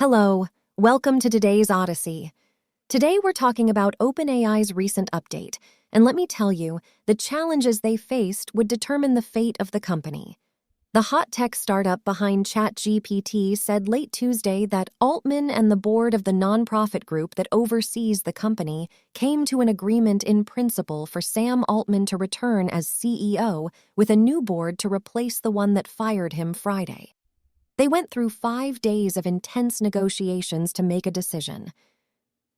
Hello, welcome to today's Odyssey. Today we're talking about OpenAI's recent update, and let me tell you, the challenges they faced would determine the fate of the company. The hot tech startup behind ChatGPT said late Tuesday that Altman and the board of the nonprofit group that oversees the company came to an agreement in principle for Sam Altman to return as CEO with a new board to replace the one that fired him Friday. They went through 5 days of intense negotiations to make a decision.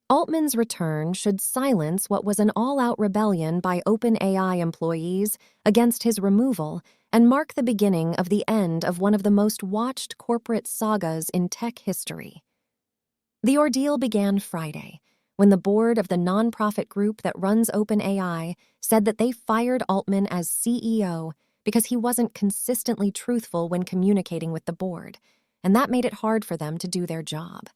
Altman's return should silence what was an all-out rebellion by OpenAI employees against his removal and mark the beginning of the end of one of the most watched corporate sagas in tech history. The ordeal began Friday, when the board of the nonprofit group that runs OpenAI said that they fired Altman as CEO because he wasn't consistently truthful when communicating with the board, and that made it hard for them to do their job.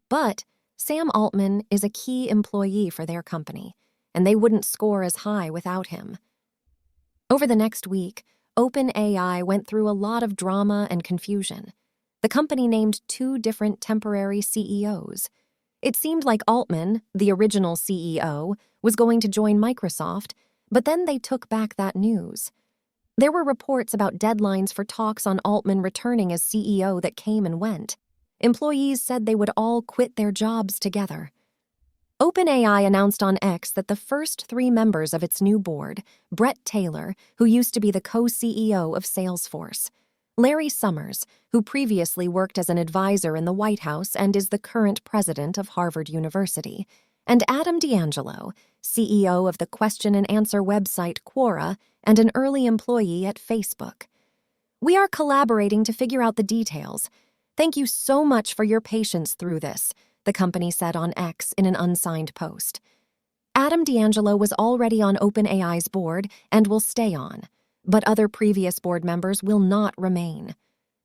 But Sam Altman is a key employee for their company, and they wouldn't score as high without him. Over the next week, OpenAI went through a lot of drama and confusion. The company named 2 different temporary CEOs. It seemed like Altman, the original CEO, was going to join Microsoft, but then they took back that news. There were reports about deadlines for talks on Altman returning as CEO that came and went. Employees said they would all quit their jobs together. OpenAI announced on X that the first 3 members of its new board, Brett Taylor, who used to be the co-CEO of Salesforce, Larry Summers, who previously worked as an advisor in the White House and is the current president of Harvard University, and Adam D'Angelo, CEO of the question-and-answer website Quora and an early employee at Facebook. We are collaborating to figure out the details. Thank you so much for your patience through this, the company said on X in an unsigned post. Adam D'Angelo was already on OpenAI's board and will stay on, but other previous board members will not remain.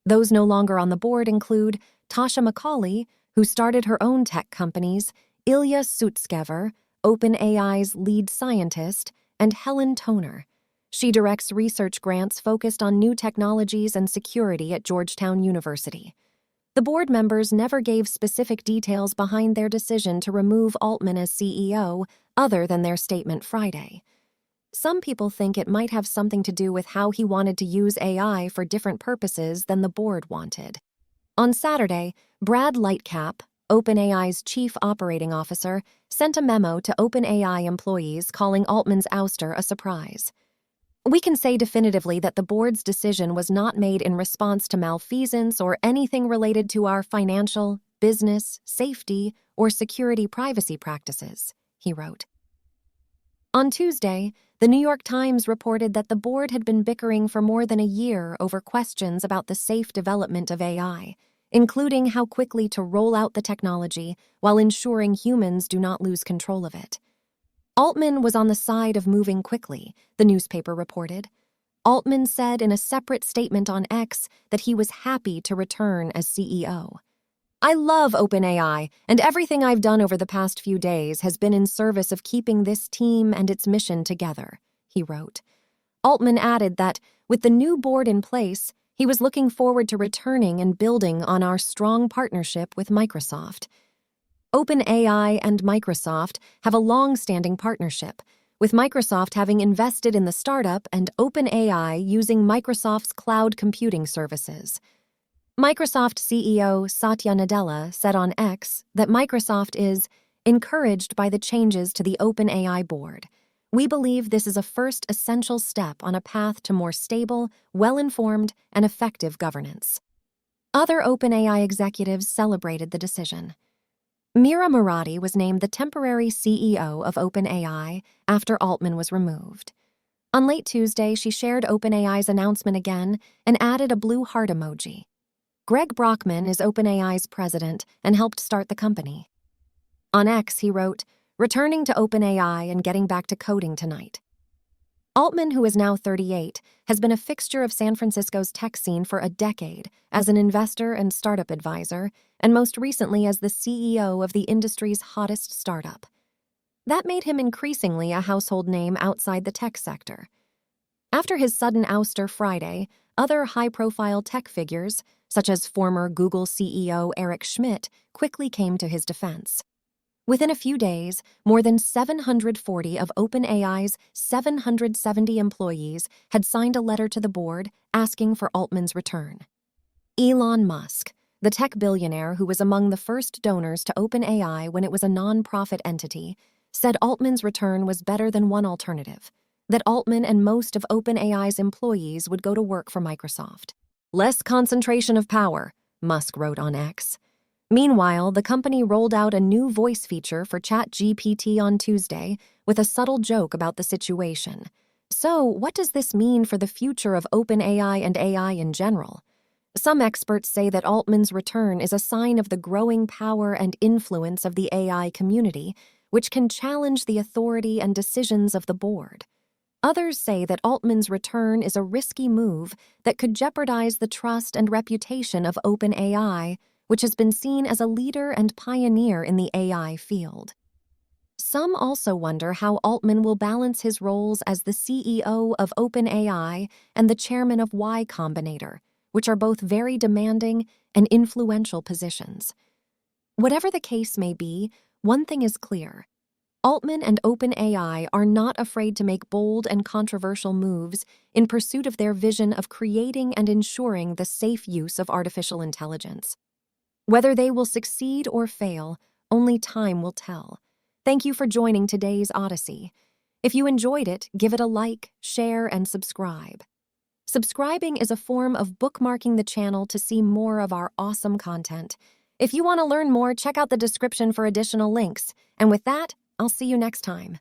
Those no longer on the board include Tasha McCauley, who started her own tech companies, Ilya Sutskever, OpenAI's lead scientist, and Helen Toner. She directs research grants focused on new technologies and security at Georgetown University. The board members never gave specific details behind their decision to remove Altman as CEO, other than their statement Friday. Some people think it might have something to do with how he wanted to use AI for different purposes than the board wanted. On Saturday, Brad Lightcap, OpenAI's chief operating officer, sent a memo to OpenAI employees calling Altman's ouster a surprise. We can say definitively that the board's decision was not made in response to malfeasance or anything related to our financial, business, safety, or security privacy practices, he wrote. On Tuesday, the New York Times reported that the board had been bickering for more than a year over questions about the safe development of AI, including how quickly to roll out the technology while ensuring humans do not lose control of it. Altman was on the side of moving quickly, the newspaper reported. Altman said in a separate statement on X that he was happy to return as CEO. "I love OpenAI, and everything I've done over the past few days has been in service of keeping this team and its mission together," he wrote. Altman added that, with the new board in place, he was looking forward to returning and building on our strong partnership with Microsoft. OpenAI and Microsoft have a long-standing partnership, with Microsoft having invested in the startup and OpenAI using Microsoft's cloud computing services. Microsoft CEO Satya Nadella said on X that Microsoft is encouraged by the changes to the OpenAI board. "We believe this is a first essential step on a path to more stable, well-informed, and effective governance." Other OpenAI executives celebrated the decision. Mira Murati was named the temporary CEO of OpenAI after Altman was removed. On late Tuesday, she shared OpenAI's announcement again and added a blue heart emoji. Greg Brockman is OpenAI's president and helped start the company. On X, he wrote, "Returning to OpenAI and getting back to coding tonight." Altman, who is now 38, has been a fixture of San Francisco's tech scene for a decade as an investor and startup advisor, and most recently as the CEO of the industry's hottest startup. That made him increasingly a household name outside the tech sector. After his sudden ouster Friday, other high-profile tech figures, such as former Google CEO Eric Schmidt, quickly came to his defense. Within a few days, more than 740 of OpenAI's 770 employees had signed a letter to the board asking for Altman's return. Elon Musk, the tech billionaire who was among the first donors to OpenAI when it was a non-profit entity, said Altman's return was better than one alternative, that Altman and most of OpenAI's employees would go to work for Microsoft. Less concentration of power, Musk wrote on X. Meanwhile, the company rolled out a new voice feature for ChatGPT on Tuesday with a subtle joke about the situation. So, what does this mean for the future of OpenAI and AI in general? Some experts say that Altman's return is a sign of the growing power and influence of the AI community, which can challenge the authority and decisions of the board. Others say that Altman's return is a risky move that could jeopardize the trust and reputation of OpenAI, which has been seen as a leader and pioneer in the AI field. Some also wonder how Altman will balance his roles as the CEO of OpenAI and the chairman of Y Combinator, which are both very demanding and influential positions. Whatever the case may be, one thing is clear. Altman and OpenAI are not afraid to make bold and controversial moves in pursuit of their vision of creating and ensuring the safe use of artificial intelligence. Whether they will succeed or fail, only time will tell. Thank you for joining today's Odyssey. If you enjoyed it, give it a like, share, and subscribe. Subscribing is a form of bookmarking the channel to see more of our awesome content. If you want to learn more, check out the description for additional links. And with that, I'll see you next time.